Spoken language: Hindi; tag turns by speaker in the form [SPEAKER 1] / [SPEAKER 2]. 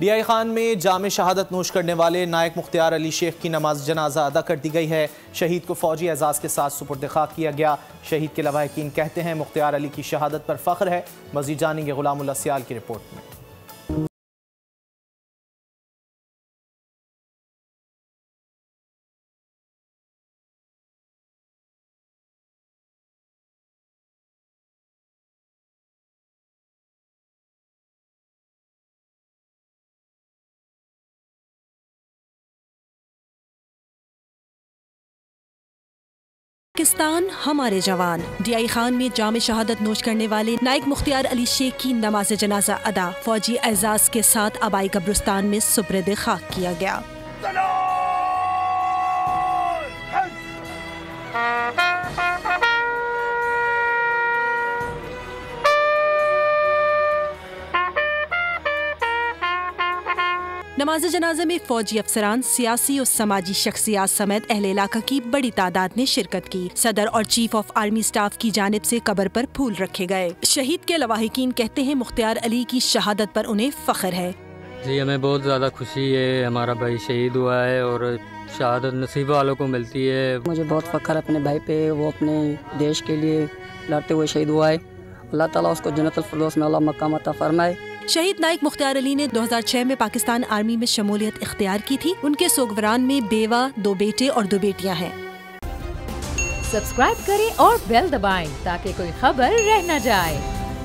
[SPEAKER 1] DI खान में जाम शहादत नोश करने वाले नायक मुख्तियार अली शेख की नमाज जनाजा अदा कर दी गई है। शहीद को फौजी एजाज के साथ सुपुर्द खाक किया गया। शहीद के लवाहिकीन कहते हैं मुख्तियार अली की शहादत पर फख्र है। मजीद जानेंगे गुलामुल्लाह सियाल की रिपोर्ट में।
[SPEAKER 2] पाकिस्तान हमारे जवान। DI खान में जाम शहादत नोश करने वाले नायक मुख्तियार अली शेख की नमाज जनाजा अदा फौजी एजाज के साथ आबाई कब्रिस्तान में सुपुर्द खाक किया गया। नमाज जनाजा में फौजी अफसरान, सियासी और समाजी शख्सियात समेत अहले इलाका की बड़ी तादाद ने शिरकत की। सदर और चीफ ऑफ आर्मी स्टाफ की जानिब से कब्र पर फूल रखे गए। शहीद के लवाहिकीन कहते हैं मुख्तियार अली की शहादत पर उन्हें फख्र है।
[SPEAKER 3] जी, हमें बहुत ज़्यादा खुशी है, हमारा भाई शहीद हुआ है और शहादत नसीब वालों को मिलती है।
[SPEAKER 4] मुझे बहुत फख्र है अपने भाई पे, वो अपने देश के लिए लड़ते हुए शहीद हुआ है। अल्लाह ताला उसको जन्नतुल फिरदौस में अल्लाह मकाम अता फरमाए।
[SPEAKER 2] शहीद नायक मुख्तियार अली ने 2006 में पाकिस्तान आर्मी में शमूलियत इख्तियार की थी। उनके सोगवरान में बेवा, 2 बेटे और 2 बेटियां हैं।
[SPEAKER 5] सब्सक्राइब करें और बेल दबाएं ताकि कोई खबर रह न जाए।